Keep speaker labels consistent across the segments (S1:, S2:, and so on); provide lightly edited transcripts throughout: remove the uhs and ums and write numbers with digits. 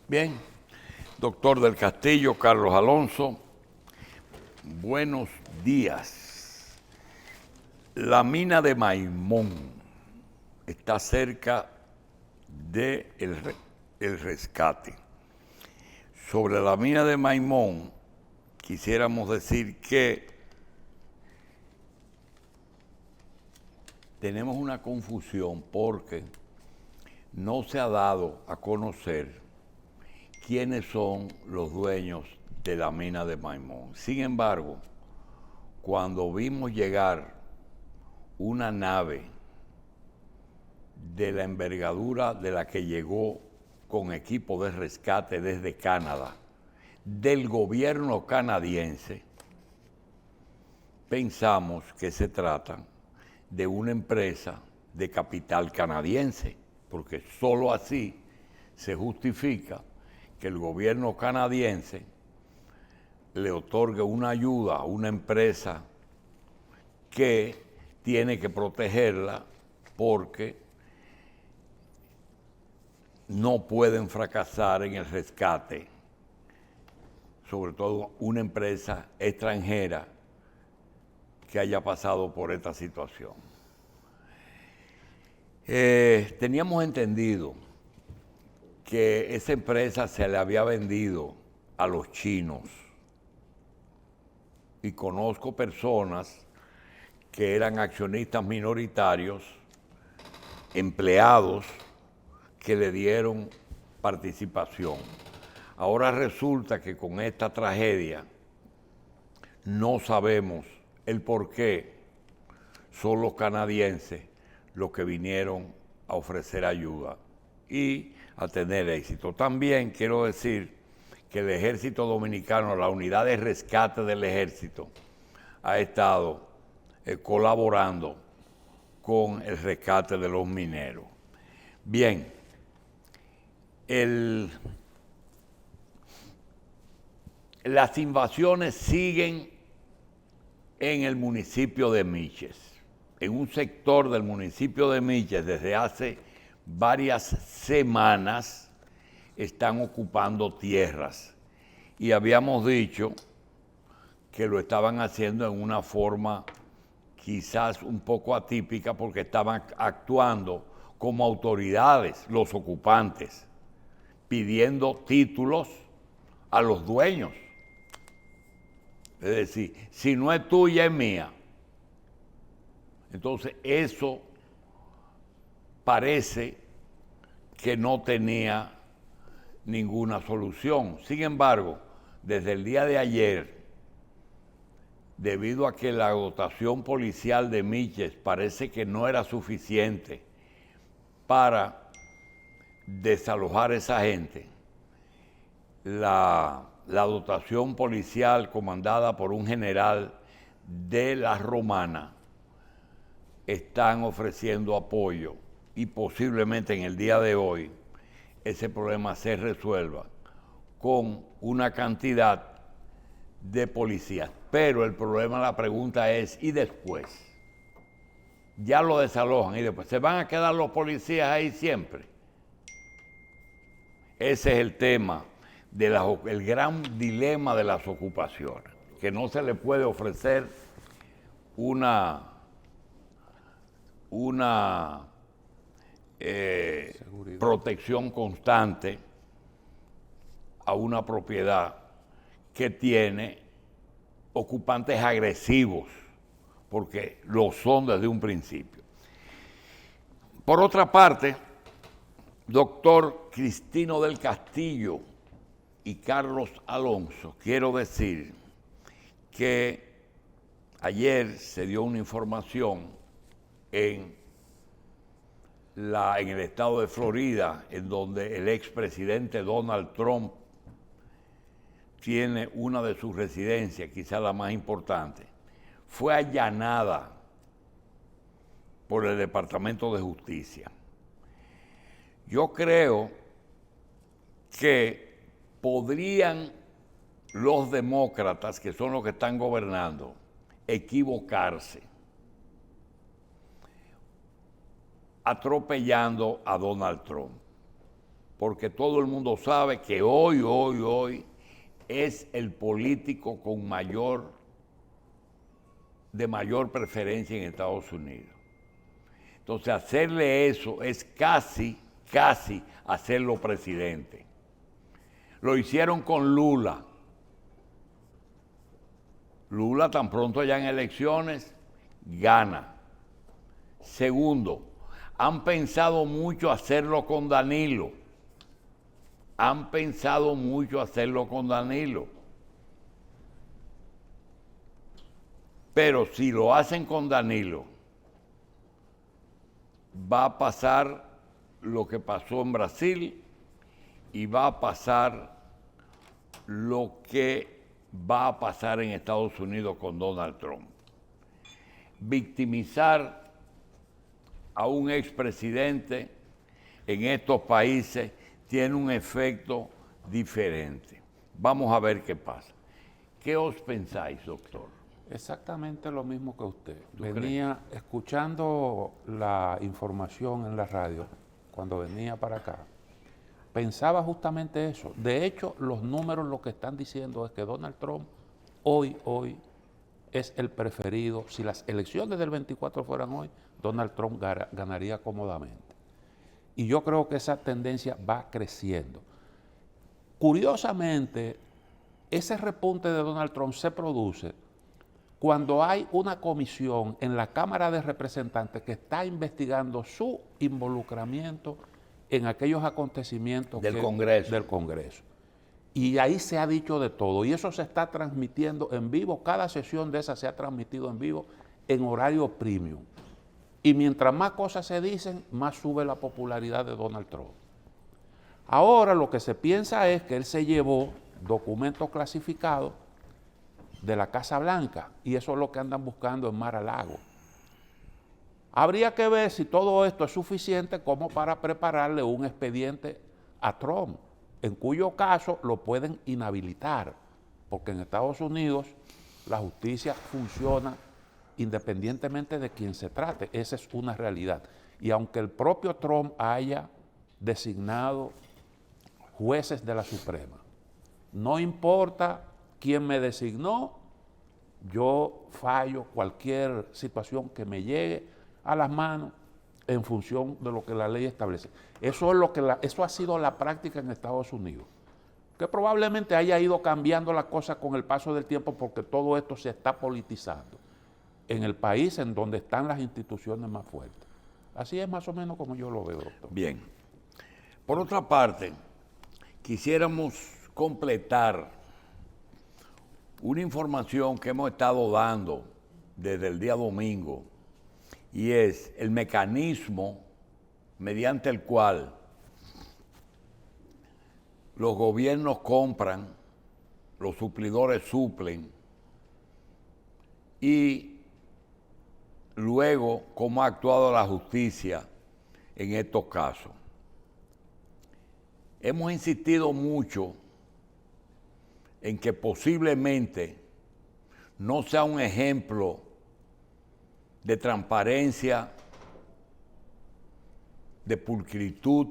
S1: Bien, doctor del Castillo, Carlos Alonso, buenos días. La mina de Maimón está cerca del el rescate. Sobre la mina de Maimón, quisiéramos decir que tenemos una confusión porque no se ha dado a conocer quiénes son los dueños de la mina de Maimón. Sin embargo, cuando vimos llegar una nave de la envergadura de la que llegó con equipo de rescate desde Canadá, del gobierno canadiense, pensamos que se trata de una empresa de capital canadiense, porque sólo así se justifica que el gobierno canadiense le otorgue una ayuda a una empresa que tiene que protegerla porque no pueden fracasar en el rescate, sobre todo una empresa extranjera que haya pasado por esta situación. Teníamos entendido que esa empresa se le había vendido a los chinos y conozco personas que eran accionistas minoritarios, empleados que le dieron participación. Ahora resulta que con esta tragedia no sabemos el por qué son los canadienses los que vinieron a ofrecer ayuda y a tener éxito. También quiero decir que el Ejército Dominicano, la unidad de rescate del Ejército, ha estado colaborando con el rescate de los mineros. Bien, las invasiones siguen en el municipio de Miches, en un sector del municipio de Miches desde hace varias semanas están ocupando tierras y habíamos dicho que lo estaban haciendo en una forma quizás un poco atípica porque estaban actuando como autoridades los ocupantes, pidiendo títulos a los dueños. Es decir, si no es tuya, es mía. Entonces, eso parece que no tenía ninguna solución. Sin embargo, desde el día de ayer, debido a que la dotación policial de Miches parece que no era suficiente para desalojar a esa gente, la dotación policial comandada por un general de la Romana están ofreciendo apoyo y posiblemente en el día de hoy ese problema se resuelva con una cantidad de policías. Pero el problema, la pregunta es, ¿y después? Ya lo desalojan y después, ¿se van a quedar los policías ahí siempre? Ese es el tema, el gran dilema de las ocupaciones, que no se le puede ofrecer una protección constante a una propiedad que tiene ocupantes agresivos, porque lo son desde un principio. Por otra parte, doctor Cristino del Castillo y Carlos Alonso, quiero decir que ayer se dio una información en el estado de Florida, en donde el expresidente Donald Trump tiene una de sus residencias, quizás la más importante, fue allanada por el Departamento de Justicia. Yo creo que podrían los demócratas, que son los que están gobernando, equivocarse, atropellando a Donald Trump. porque todo el mundo sabe que hoy es el político con de mayor preferencia en Estados Unidos. Entonces, hacerle eso es casi hacerlo presidente. Lo hicieron con Lula. Lula, tan pronto ya en elecciones, gana. Segundo, han pensado mucho hacerlo con Danilo. Pero si lo hacen con Danilo, va a pasar lo que pasó en Brasil y va a pasar lo que va a pasar en Estados Unidos con Donald Trump. Victimizar a un expresidente en estos países tiene un efecto diferente. Vamos a ver qué pasa. ¿Qué os pensáis, doctor?
S2: Exactamente lo mismo que usted.
S1: ¿Tú
S2: Venía escuchando la información en la radio cuando venía para acá. Pensaba justamente eso. De hecho, los números lo que están diciendo es que Donald Trump hoy es el preferido. Si las elecciones del 24 fueran hoy, Donald Trump ganaría cómodamente. Y yo creo que esa tendencia va creciendo. Curiosamente, ese repunte de Donald Trump se produce cuando hay una comisión en la Cámara de Representantes que está investigando su involucramiento en aquellos acontecimientos
S1: del
S2: Congreso. Y ahí se ha dicho de todo, y eso se está transmitiendo en vivo, cada sesión de esa se ha transmitido en vivo en horario premium. Y mientras más cosas se dicen, más sube la popularidad de Donald Trump. Ahora lo que se piensa es que él se llevó documentos clasificados de la Casa Blanca, y eso es lo que andan buscando en Mar-a-Lago. Habría que ver si todo esto es suficiente como para prepararle un expediente a Trump, en cuyo caso lo pueden inhabilitar, porque en Estados Unidos la justicia funciona independientemente de quién se trate. Esa es una realidad. Y aunque el propio Trump haya designado jueces de la Suprema, no importa quién me designó, yo fallo cualquier situación que me llegue a las manos en función de lo que la ley establece. Eso ha sido la práctica en Estados Unidos, que probablemente haya ido cambiando la cosa con el paso del tiempo porque todo esto se está politizando en el país en donde están las instituciones más fuertes. Así es más o menos como yo lo veo, doctor.
S1: Bien. Por otra parte, quisiéramos completar una información que hemos estado dando desde el día domingo, y es el mecanismo mediante el cual los gobiernos compran, los suplidores suplen, y luego cómo ha actuado la justicia en estos casos. Hemos insistido mucho en que posiblemente no sea un ejemplo de transparencia, de pulcritud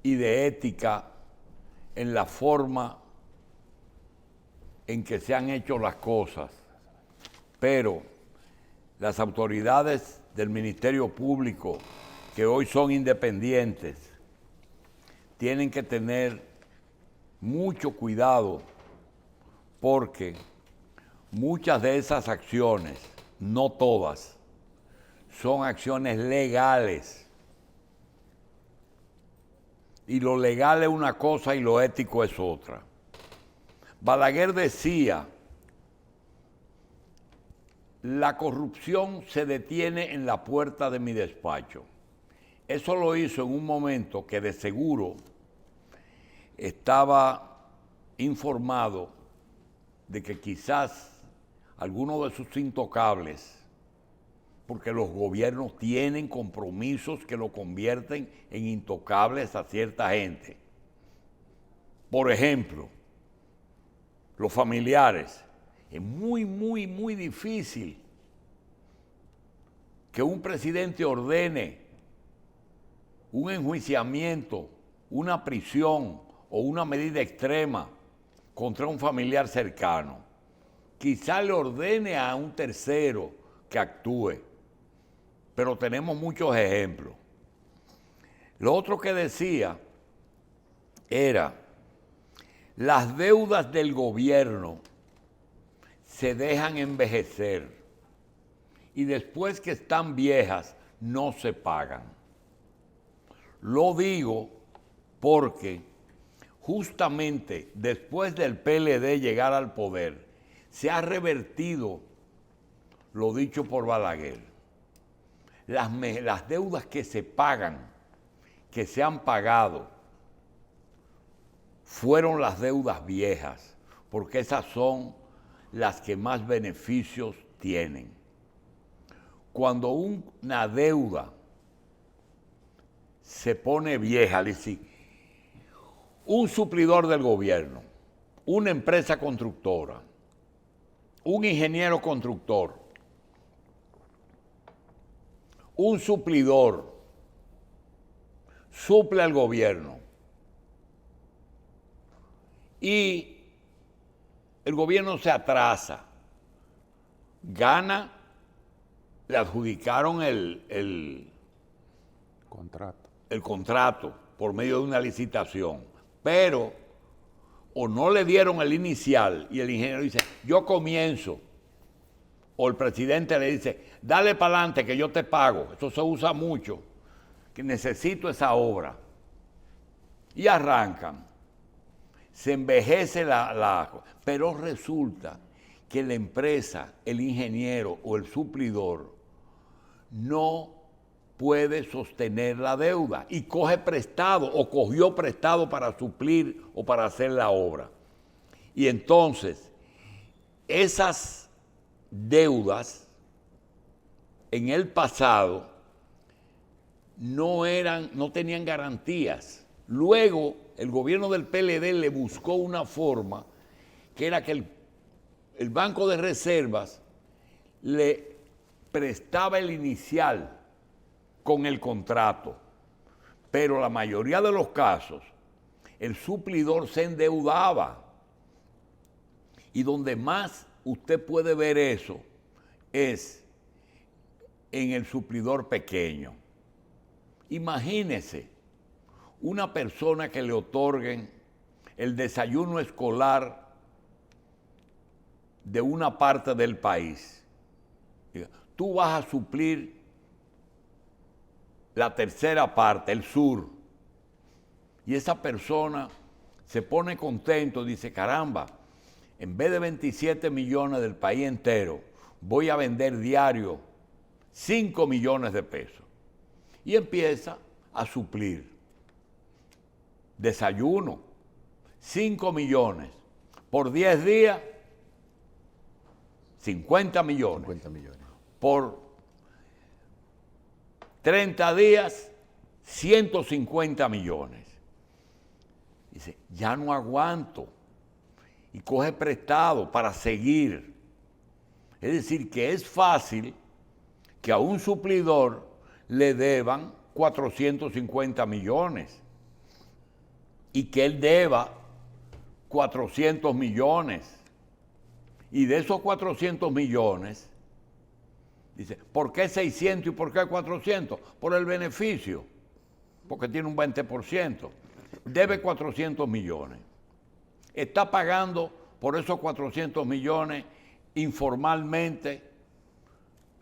S1: y de ética en la forma en que se han hecho las cosas, pero las autoridades del Ministerio Público, que hoy son independientes, tienen que tener mucho cuidado, porque muchas de esas acciones, no todas, son acciones legales. Y lo legal es una cosa y lo ético es otra. Balaguer decía: la corrupción se detiene en la puerta de mi despacho. Eso lo hizo en un momento que de seguro estaba informado de que quizás algunos de sus intocables, porque los gobiernos tienen compromisos que lo convierten en intocables a cierta gente. Por ejemplo, los familiares. Es muy difícil que un presidente ordene un enjuiciamiento, una prisión o una medida extrema contra un familiar cercano, quizá le ordene a un tercero que actúe, pero tenemos muchos ejemplos. Lo otro que decía era, las deudas del gobierno se dejan envejecer y después que están viejas no se pagan. Lo digo porque justamente después del PLD llegar al poder, se ha revertido lo dicho por Balaguer. Las deudas que se pagan, que se han pagado, fueron las deudas viejas, porque esas son las que más beneficios tienen. Cuando una deuda se pone vieja, es decir, un suplidor del gobierno, una empresa constructora, un ingeniero constructor, un suplidor, suple al gobierno y el gobierno se atrasa, gana, le adjudicaron el contrato por medio de una licitación, pero o no le dieron el inicial y el ingeniero dice, yo comienzo, o el presidente le dice, dale para adelante que yo te pago, eso se usa mucho, que necesito esa obra, y arrancan, se envejece pero resulta que la empresa, el ingeniero o el suplidor no puede sostener la deuda y coge prestado o cogió prestado para suplir o para hacer la obra. Y entonces, esas deudas en el pasado no tenían garantías. Luego, el gobierno del PLD le buscó una forma que era que el Banco de Reservas le prestaba el inicial con el contrato, pero la mayoría de los casos el suplidor se endeudaba, y donde más usted puede ver eso es en el suplidor pequeño. Imagínese una persona que le otorguen el desayuno escolar de una parte del país. Tú vas a suplir la tercera parte, el sur, y esa persona se pone contento, dice, caramba, en vez de 27 millones del país entero, voy a vender diario 5 millones de pesos. Y empieza a suplir. Desayuno, 5 millones. Por 10 días, 50 millones.
S3: 50 millones.
S1: Por 30 días, 150 millones. Dice, ya no aguanto. Y coge prestado para seguir. Es decir, que es fácil que a un suplidor le deban 450 millones y que él deba 400 millones. Y de esos 400 millones, dice, ¿por qué 600 y por qué 400? Por el beneficio, porque tiene un 20%. Debe 400 millones. Está pagando por esos 400 millones informalmente,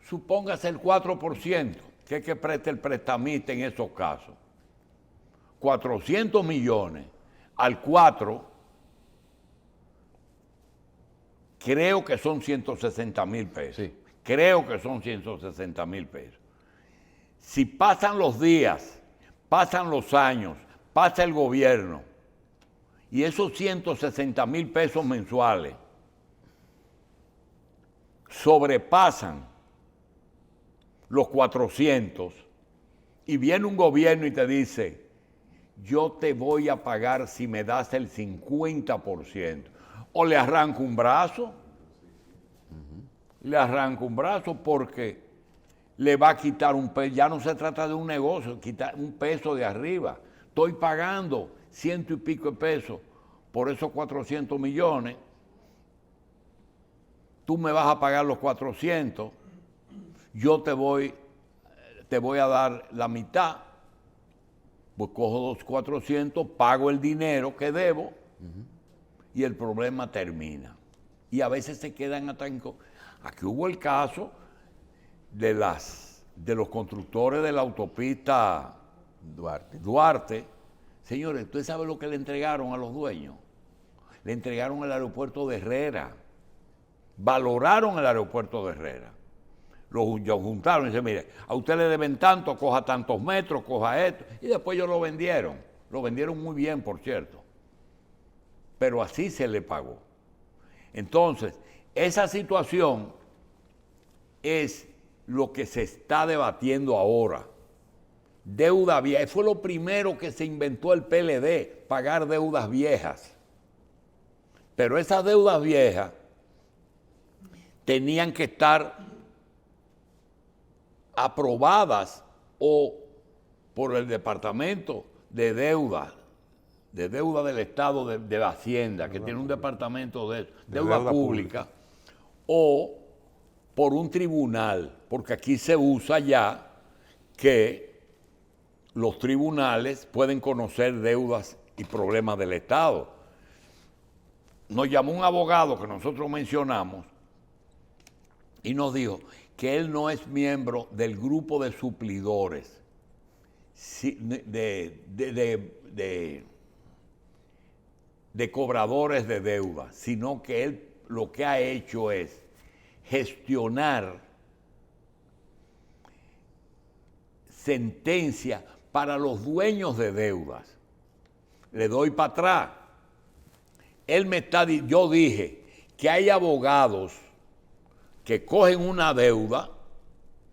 S1: supóngase el 4%, que es que preste el prestamista en esos casos. 400 millones al 4, creo que son 160,000 pesos.
S3: Sí.
S1: Creo que son 160,000 pesos. Si pasan los días, pasan los años, pasa el gobierno, y esos 160,000 pesos mensuales sobrepasan los 400, y viene un gobierno y te dice, yo te voy a pagar si me das el 50%, o le arranco un brazo, le arranco un brazo, porque le va a quitar un peso. Ya no se trata de un negocio, quitar un peso de arriba. Estoy pagando 100 y pico de pesos por esos 400 millones. Tú me vas a pagar los 400, yo te voy a dar la mitad. Pues cojo los 400, pago el dinero que debo y el problema termina. Y a veces se quedan hasta en... Aquí hubo el caso de los constructores de la autopista Duarte. Señores, ¿ustedes saben lo que le entregaron a los dueños? Le entregaron el aeropuerto de Herrera. Valoraron el aeropuerto de Herrera. Lo juntaron y dicen, mire, a usted le deben tanto, coja tantos metros, coja esto. Y después ellos lo vendieron. Lo vendieron muy bien, por cierto. Pero así se le pagó. Entonces, esa situación es lo que se está debatiendo ahora. Deuda vieja. Fue lo primero que se inventó el PLD, pagar deudas viejas. Pero esas deudas viejas tenían que estar aprobadas o por el Departamento de Deuda del Estado de la Hacienda, que tiene un departamento de deuda pública, o por un tribunal, porque aquí se usa ya que los tribunales pueden conocer deudas y problemas del Estado. Nos llamó un abogado que nosotros mencionamos y nos dijo que él no es miembro del grupo de suplidores de cobradores de deuda, sino que él lo que ha hecho es gestionar sentencias para los dueños de deudas. Le doy para atrás. Yo dije que hay abogados que cogen una deuda,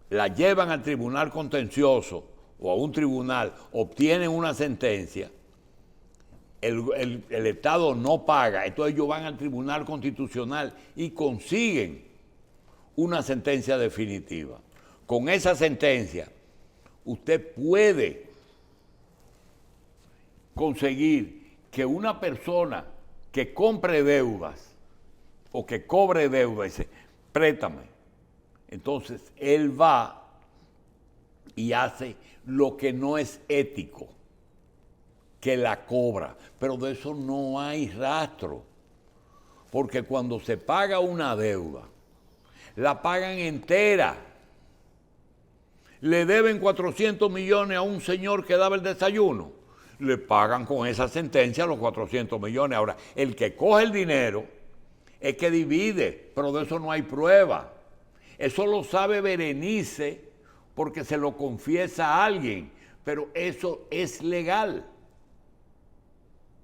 S1: la llevan al tribunal contencioso o a un tribunal, obtienen una sentencia, el Estado no paga, entonces ellos van al tribunal constitucional y consiguen una sentencia definitiva. Con esa sentencia, usted puede conseguir que una persona que compre deudas o que cobre deudas, dice, préstame. Entonces, él va y hace lo que no es ético, que la cobra. Pero de eso no hay rastro. Porque cuando se paga una deuda, la pagan entera. Le deben 400 millones a un señor que daba el desayuno. Le pagan con esa sentencia los 400 millones. Ahora, el que coge el dinero es que divide, pero de eso no hay prueba. Eso lo sabe Berenice porque se lo confiesa a alguien, pero eso es legal.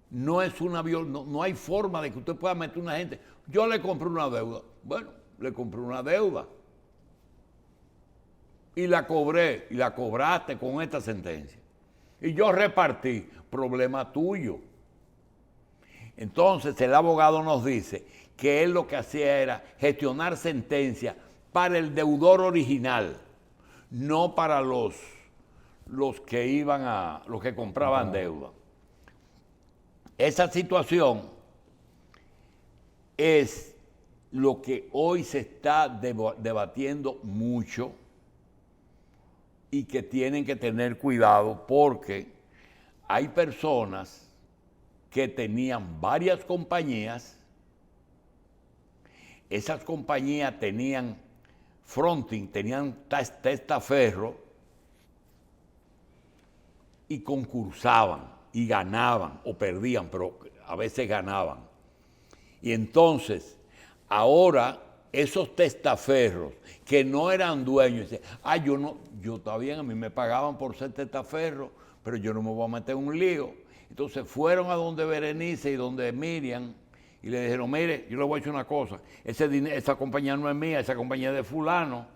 S1: No es no hay forma de que usted pueda meter una gente. Yo le compré una deuda. Bueno, le compré una deuda. Y la cobré, y la cobraste con esta sentencia. Y yo repartí, problema tuyo. Entonces el abogado nos dice que él lo que hacía era gestionar sentencias para el deudor original, no para los que compraban deuda. Esa situación es lo que hoy se está debatiendo mucho y que tienen que tener cuidado porque hay personas que tenían varias compañías, esas compañías tenían fronting, tenían testaferro y concursaban y ganaban o perdían, pero a veces ganaban. Y entonces, ahora esos testaferros que no eran dueños, dicen, yo está bien, a mí me pagaban por ser testaferro, pero yo no me voy a meter en un lío. Entonces fueron a donde Berenice y donde Miriam y le dijeron, mire, yo le voy a decir una cosa, esa compañía no es mía, esa compañía es de fulano,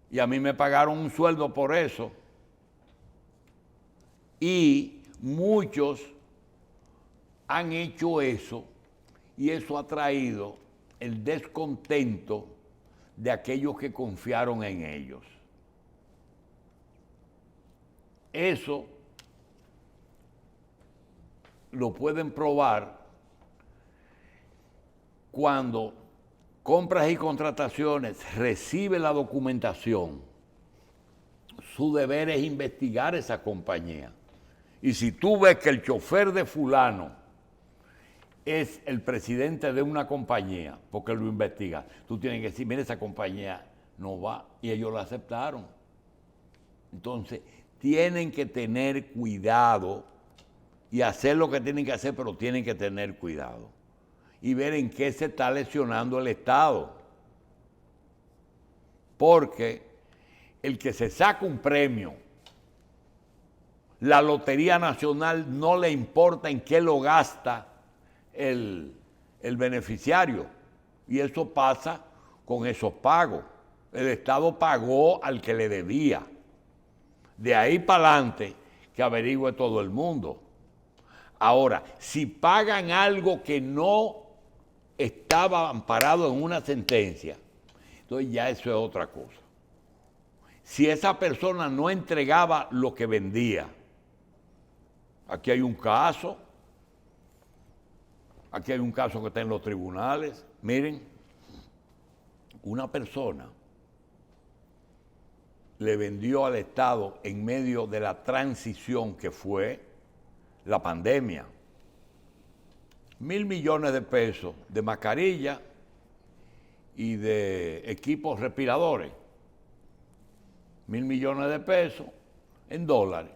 S1: y a mí me pagaron un sueldo por eso. Y muchos han hecho eso y eso ha traído el descontento de aquellos que confiaron en ellos. Eso lo pueden probar cuando Compras y Contrataciones recibe la documentación. Su deber es investigar esa compañía. Y si tú ves que el chofer de fulano es el presidente de una compañía, porque lo investiga, tú tienes que decir, mira, esa compañía no va, y ellos la aceptaron. Entonces, tienen que tener cuidado y hacer lo que tienen que hacer, pero tienen que tener cuidado y ver en qué se está lesionando el Estado. Porque el que se saca un premio, la Lotería Nacional no le importa en qué lo gasta el beneficiario. Y eso pasa con esos pagos. El Estado pagó al que le debía. De ahí para adelante que averigüe todo el mundo. Ahora, si pagan algo que no estaba amparado en una sentencia, entonces ya eso es otra cosa. Si esa persona no entregaba lo que vendía, aquí hay un caso que está en los tribunales. Miren, una persona le vendió al Estado en medio de la transición que fue la pandemia 1.000 millones de pesos de mascarilla y de equipos respiradores. 1.000 millones de pesos en dólares.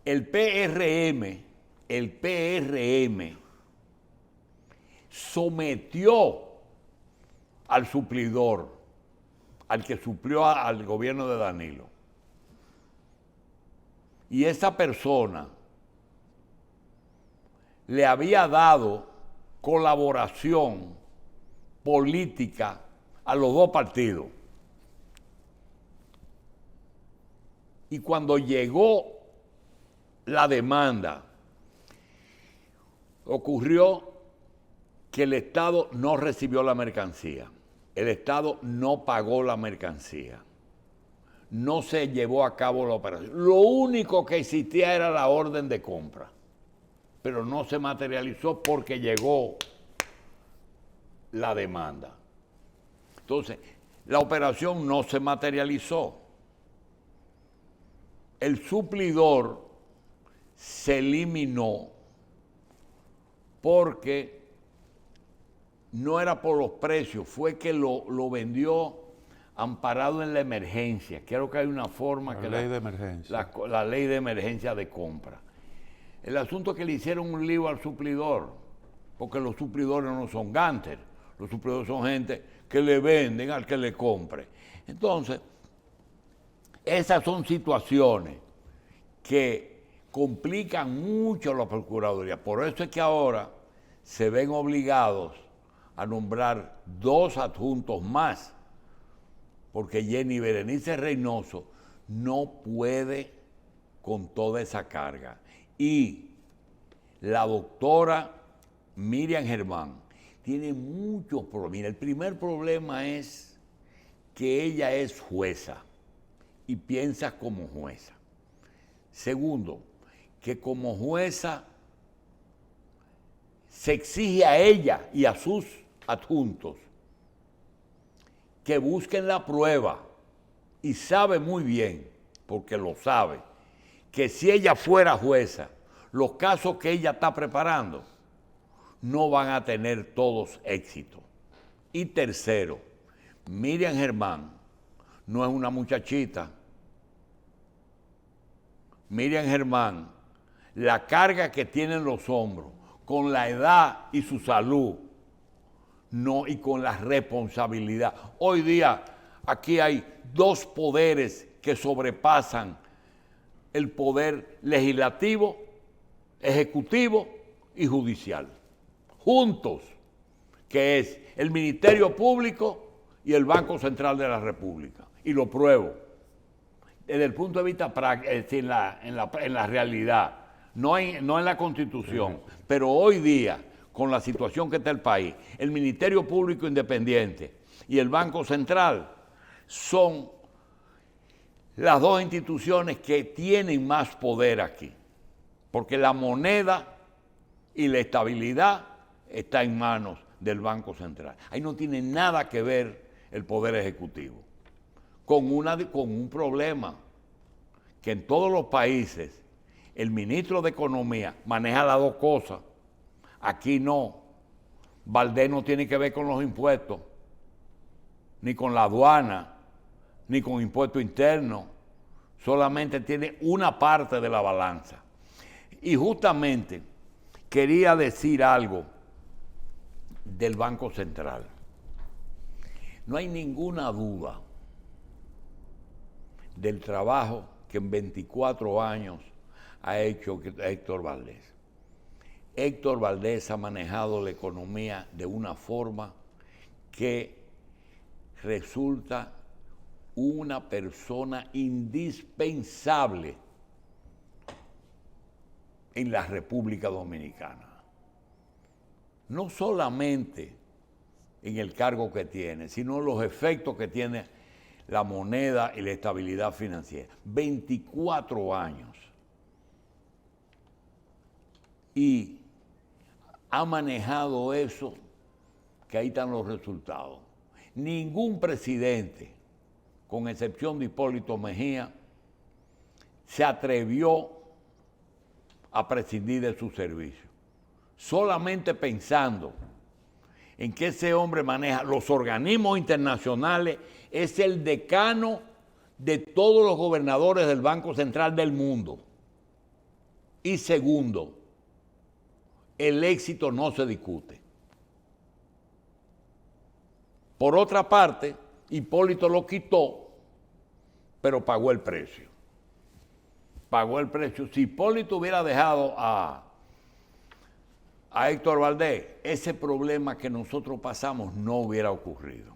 S1: El PRM sometió al suplidor, al que suplió al gobierno de Danilo. Y esa persona le había dado colaboración política a los dos partidos. Y cuando llegó la demanda, ocurrió que el Estado no recibió la mercancía. El Estado no pagó la mercancía. No se llevó a cabo la operación. Lo único que existía era la orden de compra, pero no se materializó porque llegó la demanda. Entonces, la operación no se materializó. El suplidor se eliminó porque no era por los precios, fue que lo vendió amparado en la emergencia. Creo que hay una forma que
S2: la ley de emergencia.
S1: La ley de emergencia de compra. El asunto es que le hicieron un lío al suplidor, porque los suplidores no son gánster, los suplidores son gente que le venden al que le compre. Entonces, esas son situaciones que complican mucho la Procuraduría. Por eso es que ahora se ven obligados a nombrar 2 adjuntos más, porque Jenny Berenice Reynoso no puede con toda esa carga. Y la doctora Miriam Germán tiene muchos problemas. Mira, el primer problema es que ella es jueza y piensa como jueza. Segundo, que como jueza se exige a ella y a sus adjuntos que busquen la prueba, y sabe muy bien, porque lo sabe, que si ella fuera jueza, los casos que ella está preparando no van a tener todos éxito. Y tercero, Miriam Germán no es una muchachita. Miriam Germán, la carga que tiene en los hombros, con la edad y su salud, no, y con la responsabilidad. Hoy día aquí hay 2 poderes que sobrepasan el poder legislativo, ejecutivo y judicial, juntos, que es el Ministerio Público y el Banco Central de la República. Y lo pruebo. Desde el punto de vista práctico, en la realidad, no en la Constitución, pero hoy día, con la situación que está el país, el Ministerio Público Independiente y el Banco Central son las dos instituciones que tienen más poder aquí, porque la moneda y la estabilidad está en manos del Banco Central. Ahí no tiene nada que ver el Poder Ejecutivo, con un problema que en todos los países el ministro de Economía maneja las dos cosas. Aquí no. Valdés no tiene que ver con los impuestos, ni con la aduana, ni con impuestos internos. Solamente tiene una parte de la balanza. Y justamente quería decir algo del Banco Central. No hay ninguna duda del trabajo que en 24 años ha hecho Héctor Valdés. Héctor Valdés ha manejado la economía de una forma que resulta una persona indispensable en la República Dominicana. No solamente en el cargo que tiene, sino los efectos que tiene la moneda y la estabilidad financiera. 24 años. Y ha manejado eso, que ahí están los resultados. Ningún presidente, con excepción de Hipólito Mejía, se atrevió a prescindir de su servicio. Solamente pensando en que ese hombre maneja los organismos internacionales, es el decano de todos los gobernadores del Banco Central del mundo. Y segundo, el éxito no se discute. Por otra parte, Hipólito lo quitó, pero pagó el precio. Pagó el precio. Si Hipólito hubiera dejado a Héctor Valdés, ese problema que nosotros pasamos no hubiera ocurrido.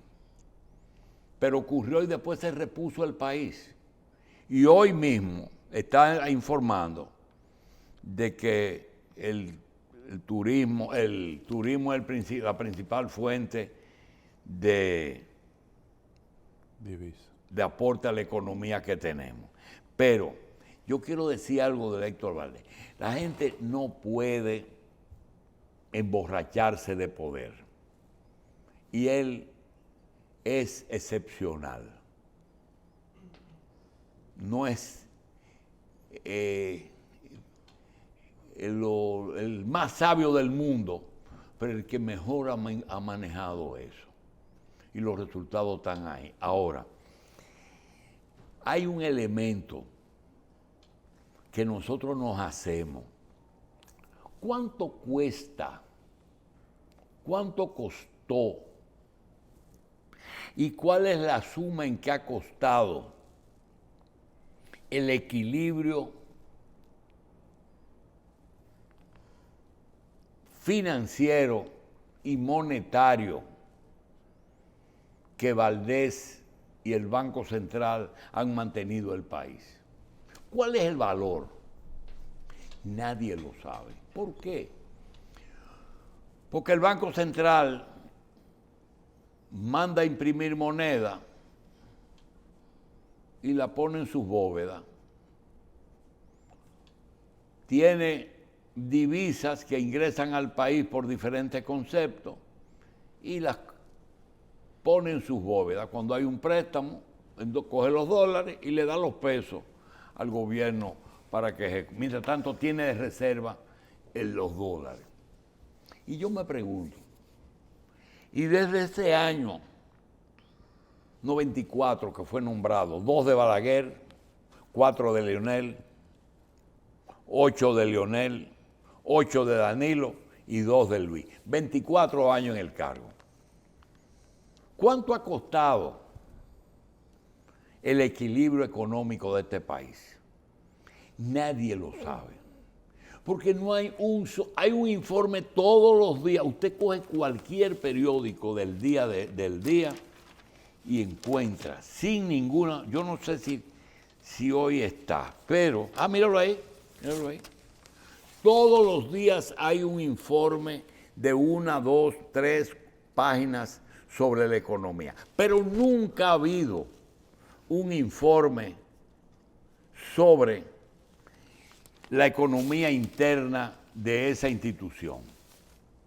S1: Pero ocurrió y después se repuso el país. Y hoy mismo está informando de que el turismo es la principal fuente de aporte a la economía que tenemos. Pero yo quiero decir algo de Héctor Valdés. La gente no puede emborracharse de poder. Y él es excepcional. No es el más sabio del mundo, pero el que mejor ha manejado eso. Y los resultados están ahí. Ahora, hay un elemento que nosotros nos hacemos. ¿Cuánto cuesta? ¿Cuánto costó? ¿Y cuál es la suma en que ha costado el equilibrio financiero y monetario que Valdés y el Banco Central han mantenido el país? ¿Cuál es el valor? Nadie lo sabe. ¿Por qué? Porque el Banco Central manda a imprimir moneda y la pone en sus bóvedas. Tiene divisas que ingresan al país por diferentes conceptos y las pone en sus bóvedas. Cuando hay un préstamo, coge los dólares y le da los pesos al gobierno para que, mientras tanto, tiene de reserva en los dólares. Y yo me pregunto, y desde ese año 94 que fue nombrado, 2 de Balaguer, 4 de Leonel, 8 de Leonel, 8 de Danilo y 2 de Luis. 24 años en el cargo. ¿Cuánto ha costado el equilibrio económico de este país? Nadie lo sabe. Porque no hay hay un informe todos los días. Usted coge cualquier periódico del día y encuentra sin ninguna, yo no sé si hoy está, pero, míralo ahí. Todos los días hay un informe de 1, 2, 3 páginas sobre la economía. Pero nunca ha habido un informe sobre la economía interna de esa institución.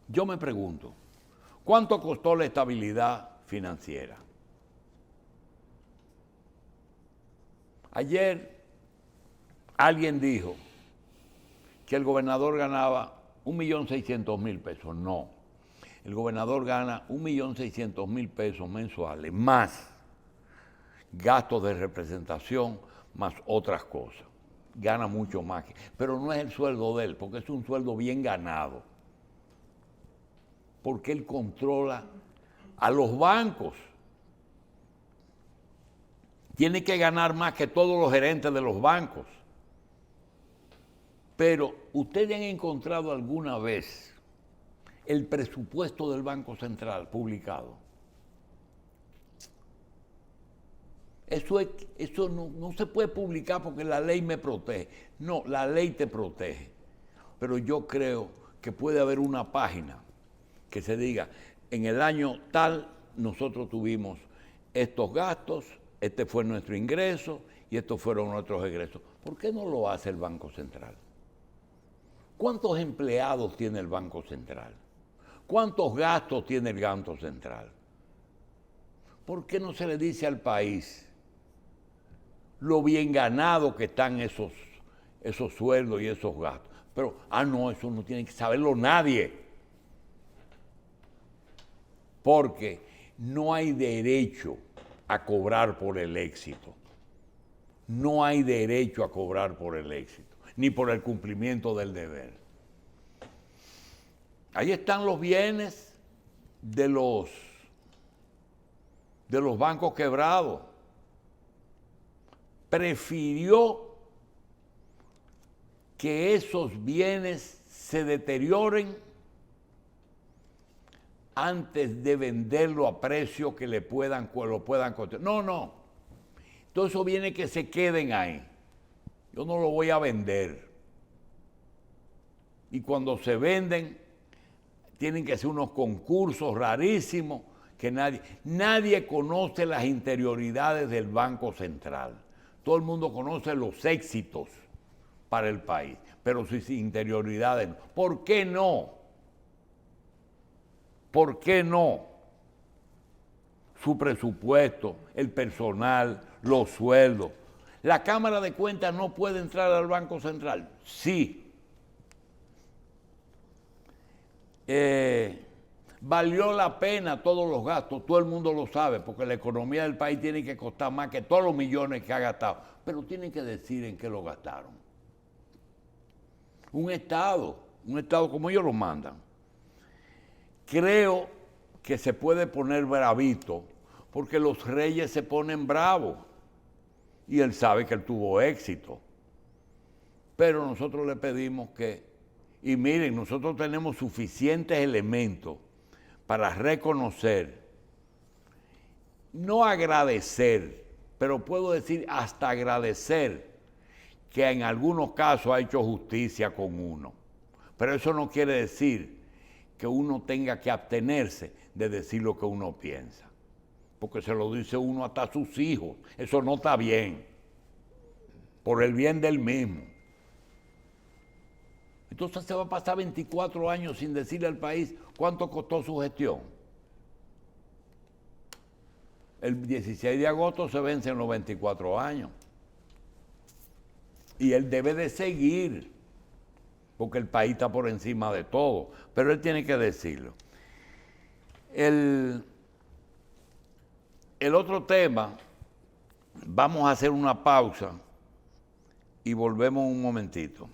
S1: Yo me pregunto, ¿cuánto costó la estabilidad financiera? Ayer alguien dijo que el gobernador ganaba 1.600.000 pesos. No, el gobernador gana 1.600.000 pesos mensuales, más gastos de representación, más otras cosas. Gana mucho más, pero no es el sueldo de él, porque es un sueldo bien ganado. Porque él controla a los bancos. Tiene que ganar más que todos los gerentes de los bancos. Pero, ¿ustedes han encontrado alguna vez el presupuesto del Banco Central publicado? Eso no se puede publicar porque la ley me protege. No, la ley te protege. Pero yo creo que puede haber una página que se diga, en el año tal nosotros tuvimos estos gastos, este fue nuestro ingreso y estos fueron nuestros egresos. ¿Por qué no lo hace el Banco Central? ¿Cuántos empleados tiene el Banco Central? ¿Cuántos gastos tiene el Banco Central? ¿Por qué no se le dice al país lo bien ganado que están esos sueldos y esos gastos? Pero, no, eso no tiene que saberlo nadie. Porque no hay derecho a cobrar por el éxito. No hay derecho a cobrar por el éxito, ni por el cumplimiento del deber. Ahí están los bienes de los bancos quebrados. Prefirió que esos bienes se deterioren antes de venderlo a precio que lo puedan costar. No. Todo eso viene que se queden ahí. Yo no lo voy a vender. Y cuando se venden, tienen que ser unos concursos rarísimos que nadie conoce las interioridades del Banco Central. Todo el mundo conoce los éxitos para el país, pero sus interioridades no. ¿Por qué no? ¿Por qué no? Su presupuesto, el personal, los sueldos. ¿La Cámara de Cuentas no puede entrar al Banco Central? Sí. Valió la pena todos los gastos, todo el mundo lo sabe, porque la economía del país tiene que costar más que todos los millones que ha gastado, pero tienen que decir en qué lo gastaron. Un Estado como ellos lo mandan. Creo que se puede poner bravito porque los reyes se ponen bravos y él sabe que él tuvo éxito. Pero nosotros le pedimos y miren, nosotros tenemos suficientes elementos para reconocer, no agradecer, pero puedo decir hasta agradecer que en algunos casos ha hecho justicia con uno. Pero eso no quiere decir que uno tenga que abstenerse de decir lo que uno piensa. Porque se lo dice uno hasta a sus hijos. Eso no está bien. Por el bien del mismo. Entonces se va a pasar 24 años sin decirle al país cuánto costó su gestión. El 16 de agosto se vencen los 24 años. Y él debe de seguir, porque el país está por encima de todo. Pero él tiene que decirlo. El otro tema, vamos a hacer una pausa y volvemos un momentito.